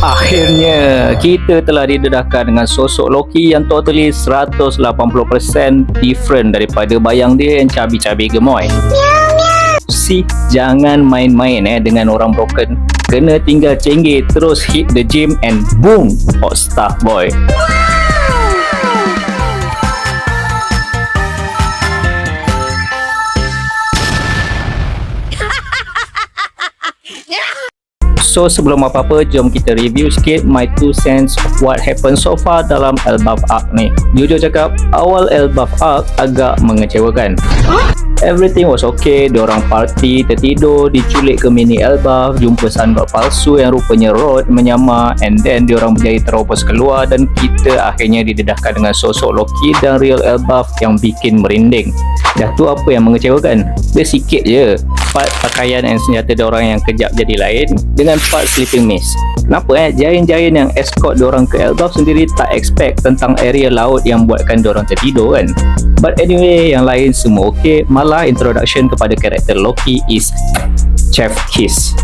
Akhirnya, kita telah didedahkan dengan sosok Loki yang totally 180% different daripada bayang dia yang cabi-cabi gemoy. Jangan main-main dengan orang broken. Kena tinggal cenggih, terus hit the gym and boom, hot stuff boy. So sebelum apa-apa, jom kita review sikit my 2 cents of what happened so far dalam Elbaf arc ni. Jujur cakap, awal Elbaf arc agak mengecewakan. Everything was okay, diorang party, tertidur, diculik ke mini Elbaf, jumpa sandok palsu yang rupanya Rod menyamar, and then diorang berjaya terobos keluar dan kita akhirnya didedahkan dengan sosok Loki dan real Elbaf yang bikin merinding. Dah tu apa yang mengecewakan? Dia sikit je part pakaian dan senjata diorang yang kejap jadi lain dengan part sleeping mist. Kenapa giant-giant yang escort diorang ke Elbaf sendiri tak expect tentang area laut yang buatkan diorang tertidur kan? But anyway, yang lain semua okay. Malah introduction kepada karakter Loki is Chef Kiss.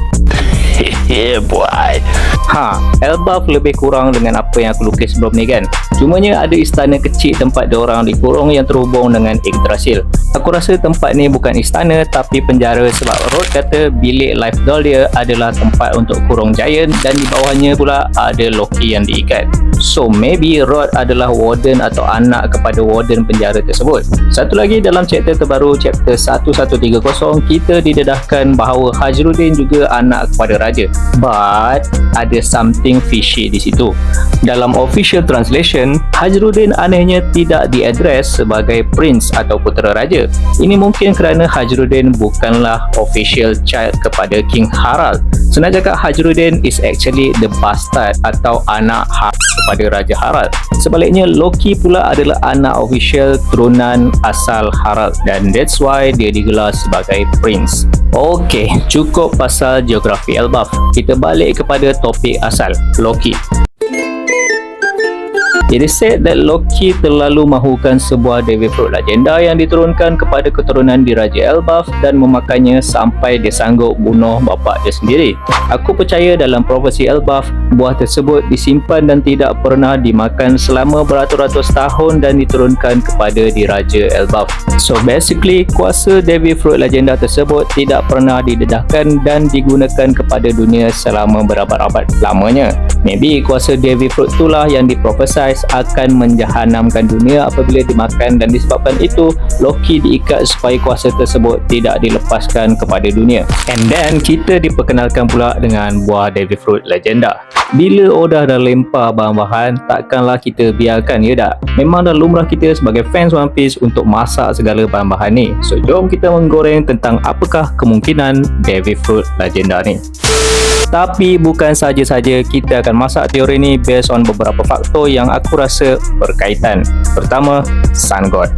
Yeah boy. Elbaf lebih kurang dengan apa yang aku lukis sebelum ni kan. Cumanya ada istana kecil tempat diorang dikurung yang terhubung dengan Yggdrasil. Aku rasa tempat ni bukan istana tapi penjara sebab Rod kata bilik life doll dia adalah tempat untuk kurung giant dan di bawahnya pula ada Loki yang diikat. So maybe Rod adalah warden atau anak kepada warden penjara tersebut. Satu lagi dalam chapter terbaru, chapter 1130, kita didedahkan bahawa Hajrudin juga anak kepada raja. But ada something fishy di situ. Dalam official translation, Hajrudin anehnya tidak diadres sebagai prince atau putera raja. Ini mungkin kerana Hajrudin bukanlah official child kepada King Harald. Senang cakap, Hajrudin is actually the bastard atau anak kepada Raja Harald. Sebaliknya, Loki pula adalah anak official turunan asal Harald dan that's why dia digelar sebagai prince. Okey, cukup pasal geografi Elbaf. Kita balik kepada topik asal, Loki. It is said that Loki terlalu mahukan sebuah Devi Fruit legenda yang diturunkan kepada keturunan di Raja Elbaf dan memakannya sampai dia sanggup bunuh bapa dia sendiri. Aku percaya dalam profesi Elbaf, buah tersebut disimpan dan tidak pernah dimakan selama beratus-ratus tahun dan diturunkan kepada di Raja Elbaf. So basically, kuasa Devi Fruit legenda tersebut tidak pernah didedahkan dan digunakan kepada dunia selama berabad-abad lamanya. Maybe kuasa Devi Fruit itulah yang diprofesize akan menjahanamkan dunia apabila dimakan dan disebabkan itu Loki diikat supaya kuasa tersebut tidak dilepaskan kepada dunia. And then kita diperkenalkan pula dengan buah Devi Fruit legenda. Bila Oda dah lempar bahan-bahan, takkanlah kita biarkan, ya tak? Memang dah lumrah kita sebagai fans One Piece untuk masak segala bahan-bahan ni. So jom kita menggoreng tentang apakah kemungkinan Devi Fruit legenda ni. Tapi bukan saja-saja kita akan masak teori ni based on beberapa faktor yang aku rasa berkaitan. Pertama, Sun God.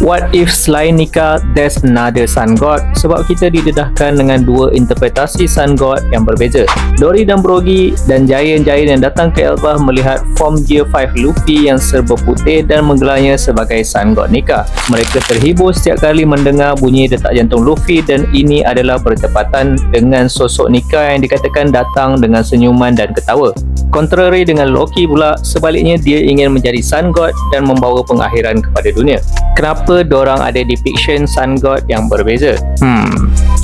What if selain Nika, there's another Sun God? Sebab kita didedahkan dengan dua interpretasi Sun God yang berbeza. Dory dan Brogy dan giant-giant yang datang ke Elbaf melihat form Gear 5 Luffy yang serba putih dan menggelarnya sebagai Sun God Nika. Mereka terhibur setiap kali mendengar bunyi detak jantung Luffy dan ini adalah bertepatan dengan sosok Nika yang dikatakan datang dengan senyuman dan ketawa. Contrary dengan Loki pula, sebaliknya dia ingin menjadi Sun God dan membawa pengakhiran kepada dunia. Kenapa dorang ada depiction Sun God yang berbeza?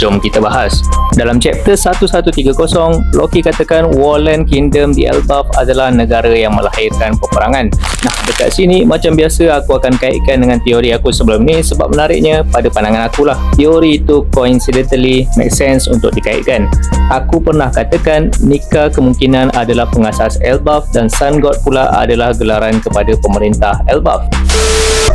Jom kita bahas. Dalam chapter 1130, Loki katakan Warland Kingdom di Elbaf adalah negara yang melahirkan peperangan. Nah, dekat sini macam biasa aku akan kaitkan dengan teori aku sebelum ni sebab menariknya pada pandangan akulah teori itu coincidentally make sense untuk dikaitkan. Aku pernah katakan Nika kemungkinan adalah pengasas Elbaf dan Sun God pula adalah gelaran kepada pemerintah Elbaf.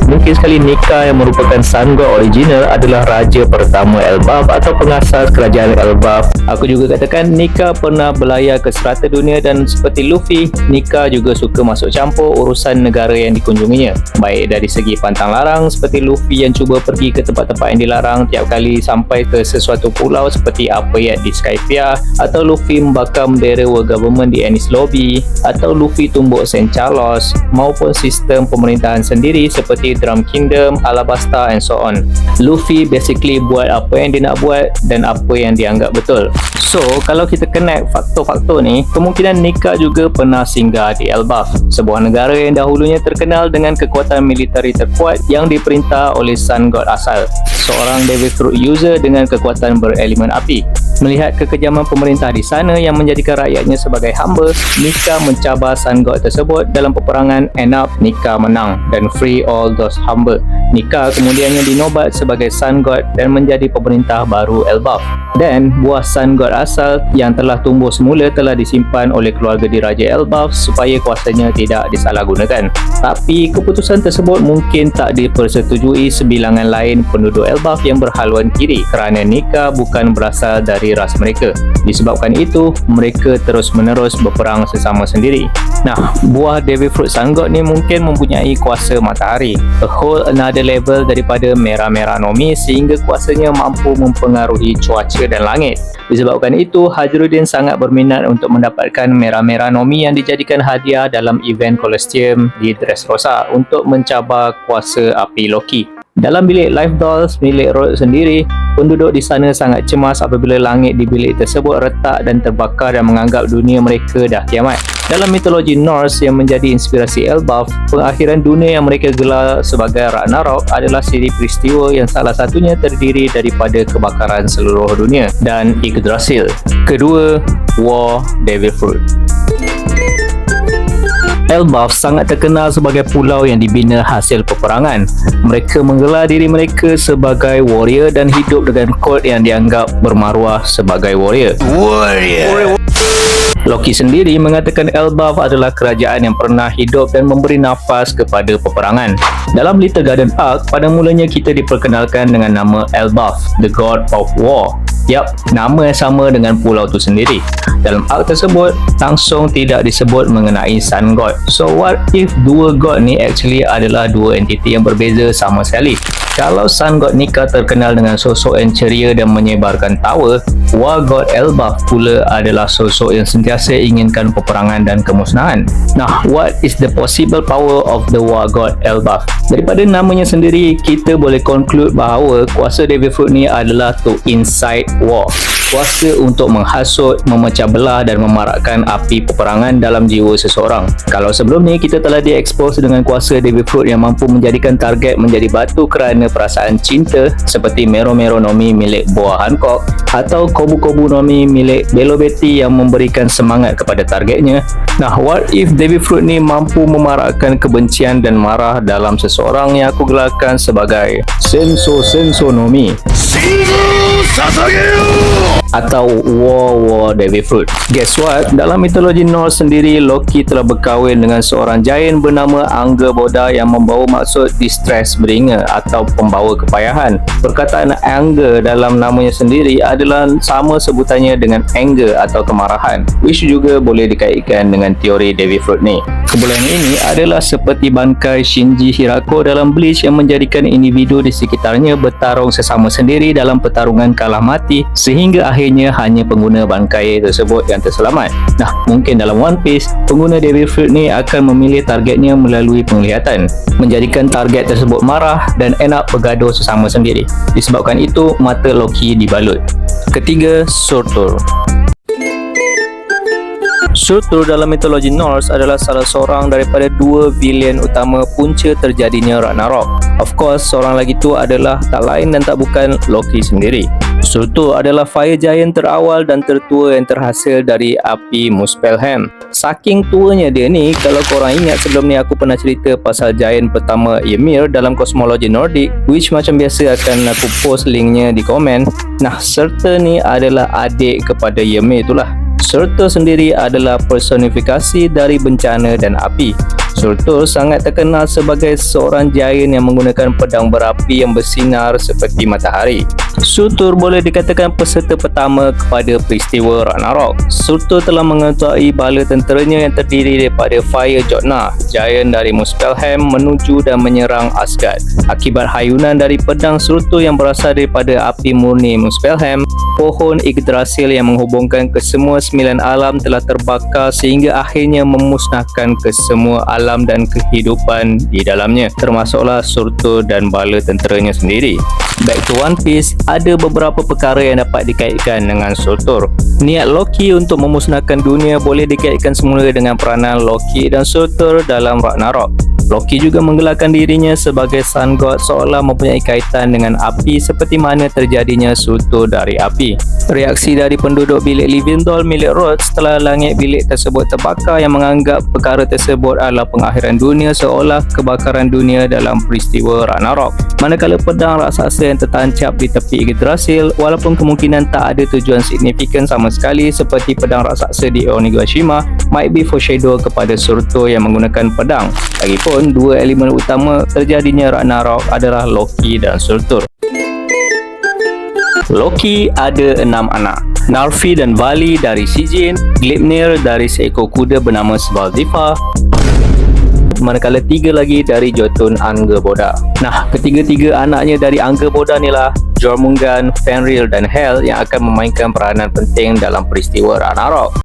Mungkin sekali Nika yang merupakan Sun God original adalah raja pertama Elbaf atau pengasas kerajaan Elbaf. Aku juga katakan Nika pernah berlayar ke serata dunia dan seperti Luffy, Nika juga suka masuk campur urusan negara yang dikunjunginya. Baik dari segi pantang larang seperti Luffy yang cuba pergi ke tempat-tempat yang dilarang tiap kali sampai ke sesuatu pulau seperti Apayat di Skypiea, atau Luffy membakar bendera World Government di Enies Lobby, atau Luffy tumbuk St. Charles, maupun sistem pemerintahan sendiri seperti Drum Kingdom, Alabasta and so on. Luffy basically buat apa yang dia nak buat buat dan apa yang dianggap betul. So, kalau kita connect faktor-faktor ni, kemungkinan Nika juga pernah singgah di Elbaf, sebuah negara yang dahulunya terkenal dengan kekuatan militeri terkuat yang diperintah oleh Sun God asal, seorang Devil Fruit user dengan kekuatan berelemen api. Melihat kekejaman pemerintah di sana yang menjadikan rakyatnya sebagai hamba, Nika mencabar Sun God tersebut dalam peperangan. End up, Nika menang dan free all those hamba. Nika kemudiannya dinobat sebagai Sun God dan menjadi pemerintah baru Elbaf. Dan buah Sun God asal yang telah tumbuh semula telah disimpan oleh keluarga diraja Elbaf supaya kuasanya tidak disalahgunakan. Tapi keputusan tersebut mungkin tak dipersetujui sebilangan lain penduduk Elbaf yang berhaluan kiri kerana Nika bukan berasal dari ras mereka. Disebabkan itu, mereka terus-menerus berperang sesama sendiri. Nah, buah Devil Fruit Sun God ni mungkin mempunyai kuasa matahari, a whole another level daripada merah-merah Nomi, sehingga kuasanya mampu mempengaruhi cuaca dan langit. Disebabkan itu, Hajruddin sangat berminat untuk mendapatkan merah-merah Nomi yang dijadikan hadiah dalam event Colosseum di Dressrosa untuk mencabar kuasa api Loki. Dalam bilik Life Dolls milik Rod sendiri, penduduk di sana sangat cemas apabila langit di bilik tersebut retak dan terbakar dan menganggap dunia mereka dah kiamat. Dalam mitologi Norse yang menjadi inspirasi Elbaf, pengakhiran dunia yang mereka gelar sebagai Ragnarok adalah siri peristiwa yang salah satunya terdiri daripada kebakaran seluruh dunia dan Yggdrasil. Kedua, War Devil Fruit. Elbaf sangat terkenal sebagai pulau yang dibina hasil peperangan. Mereka menggelar diri mereka sebagai warrior dan hidup dengan kod yang dianggap bermaruah sebagai warrior. Loki sendiri mengatakan Elbaf adalah kerajaan yang pernah hidup dan memberi nafas kepada peperangan. Dalam Little Garden Arc, pada mulanya kita diperkenalkan dengan nama Elbaf, the God of War. Yap, nama yang sama dengan pulau tu sendiri. Dalam arc tersebut, langsung tidak disebut mengenai Sun God. So what if dua God ni actually adalah dua entiti yang berbeza sama sekali? Kalau Sun God Nika terkenal dengan sosok yang ceria dan menyebarkan tawa, War God Elbaf pula adalah sosok yang sentiasa inginkan peperangan dan kemusnahan. Nah, what is the possible power of the War God Elbaf? Daripada namanya sendiri, kita boleh conclude bahawa kuasa Devil Fruit ni adalah to incite war. Kuasa untuk menghasut, memecah belah dan memarakkan api peperangan dalam jiwa seseorang. Kalau sebelum ni kita telah diekspos dengan kuasa Devil Fruit yang mampu menjadikan target menjadi batu kerana perasaan cinta seperti Mero-Mero Nomi milik Boa Hancock atau Kobu-Kobu Nomi milik Belo Betty yang memberikan semangat kepada targetnya. Nah, what if Devil Fruit ni mampu memarakkan kebencian dan marah dalam seseorang yang aku gelarkan sebagai Senso Nomi atau War Devil Fruit. Guess what? Dalam mitologi Norse sendiri, Loki telah berkahwin dengan seorang giant bernama Angerboda yang membawa maksud distress bringer atau pembawa kepayahan. Perkataan anger dalam namanya sendiri adalah sama sebutannya dengan anger atau kemarahan, which juga boleh dikaitkan dengan teori Devil Fruit ni. Kebulayan ini adalah seperti bangkai Shinji Hirako dalam Bleach yang menjadikan individu di sekitarnya bertarung sesama sendiri dalam pertarungan kalah mati sehingga akhirnya hanya pengguna bangkai tersebut yang terselamat. Nah, mungkin dalam One Piece, pengguna Devil Fruit ni akan memilih targetnya melalui penglihatan, menjadikan target tersebut marah dan end up bergaduh sesama sendiri. Disebabkan itu, mata Loki dibalut. Ketiga, Surtur. Surtur dalam mitologi Norse adalah salah seorang daripada dua villain utama punca terjadinya Ragnarok. Of course, seorang lagi tu adalah tak lain dan tak bukan Loki sendiri. Surtur adalah fire giant terawal dan tertua yang terhasil dari api Muspelheim. Saking tuanya dia ni, kalau korang ingat sebelum ni aku pernah cerita pasal giant pertama Ymir dalam kosmologi Nordic, which macam biasa akan aku post linknya di komen. Nah, Surtur ni adalah adik kepada Ymir itulah. Surtur sendiri adalah personifikasi dari bencana dan api. Surtur sangat terkenal sebagai seorang giant yang menggunakan pedang berapi yang bersinar seperti matahari. Surtur boleh dikatakan peserta pertama kepada peristiwa Ragnarok. Surtur telah mengetuai bala tenteranya yang terdiri daripada Fire Jotnar, giant dari Muspelheim, menuju dan menyerang Asgard. Akibat hayunan dari pedang Surtur yang berasal daripada api murni Muspelheim, pohon Yggdrasil yang menghubungkan kesemua 9 alam telah terbakar sehingga akhirnya memusnahkan kesemua alam alam dan kehidupan di dalamnya, termasuklah Surtur dan bala tenteranya sendiri. Back to One Piece, ada beberapa perkara yang dapat dikaitkan dengan Surtur. Niat Loki untuk memusnahkan dunia boleh dikaitkan semula dengan peranan Loki dan Surtur dalam Ragnarok. Loki juga menggelarkan dirinya sebagai Sun God seolah mempunyai kaitan dengan api seperti mana terjadinya Surtur dari api. Reaksi dari penduduk bilik Livendol milik Rhodes setelah langit bilik tersebut terbakar yang menganggap perkara tersebut adalah pengakhiran dunia seolah kebakaran dunia dalam peristiwa Ragnarok. Manakala pedang raksasa yang tertancap di tepi Yggdrasil, walaupun kemungkinan tak ada tujuan signifikan sama sekali seperti pedang raksasa di Onigashima, might be foreshadow kepada Surtur yang menggunakan pedang. Lagipun, dua elemen utama terjadinya Ragnarok adalah Loki dan Surtur. Loki ada 6 anak. Narfi dan Vali dari Sijin, Gleipnir dari seekor kuda bernama Svaldivar, manakala 3 lagi dari Jotun Angerboda. Nah, ketiga-tiga anaknya dari Angerboda ni lah Jormungand, Fenrir dan Hel yang akan memainkan peranan penting dalam peristiwa Ragnarok.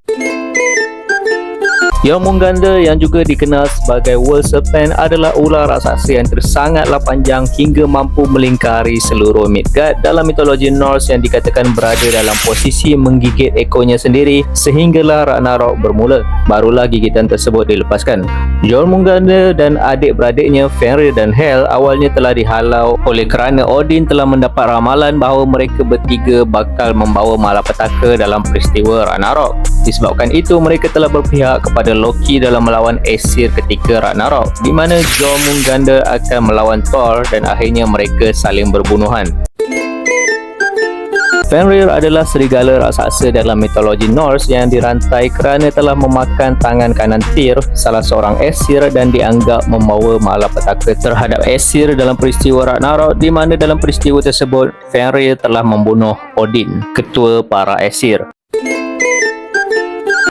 Jormungand yang juga dikenal sebagai World Serpent adalah ular raksasa yang tersangatlah panjang hingga mampu melingkari seluruh Midgard dalam mitologi Norse yang dikatakan berada dalam posisi menggigit ekornya sendiri sehinggalah Ragnarok bermula. Barulah gigitan tersebut dilepaskan. Jormungand dan adik-beradiknya Fenrir dan Hel awalnya telah dihalau oleh kerana Odin telah mendapat ramalan bahawa mereka bertiga bakal membawa malapetaka dalam peristiwa Ragnarok. Disebabkan itu, mereka telah berpihak kepada Loki dalam melawan Aesir ketika Ragnarok, di mana Jormungand akan melawan Thor dan akhirnya mereka saling berbunuhan. Fenrir adalah serigala raksasa dalam mitologi Norse yang dirantai kerana telah memakan tangan kanan Tyr, salah seorang Aesir, dan dianggap membawa malapetaka terhadap Aesir dalam peristiwa Ragnarok, di mana dalam peristiwa tersebut Fenrir telah membunuh Odin, ketua para Aesir.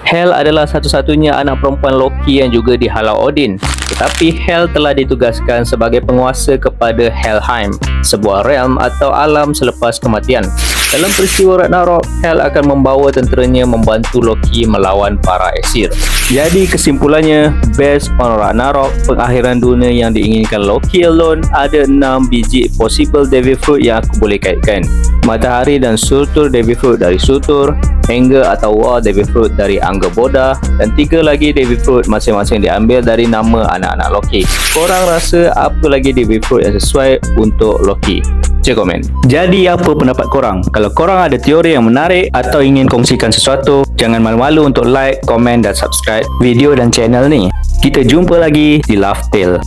Hel adalah satu-satunya anak perempuan Loki yang juga dihalau Odin. Tetapi Hel telah ditugaskan sebagai penguasa kepada Helheim, sebuah realm atau alam selepas kematian. Dalam peristiwa Ragnarok, Hel akan membawa tenteranya membantu Loki melawan para Aesir. Jadi kesimpulannya, based on Ragnarok, pengakhiran dunia yang diinginkan Loki alone, ada 6 biji possible Devil Fruit yang aku boleh kaitkan. Matahari dan Surtur Devil Fruit dari Surtur, Anger atau War Devil Fruit dari Angerboda, dan 3 lagi Devil Fruit masing-masing diambil dari nama anak-anak Loki. Korang rasa apa lagi Devil Fruit yang sesuai untuk Loki? Cek komen. Jadi apa pendapat korang? Kalau korang ada teori yang menarik atau ingin kongsikan sesuatu, jangan malu-malu untuk like, komen dan subscribe video dan channel ni. Kita jumpa lagi di Laugh Tale.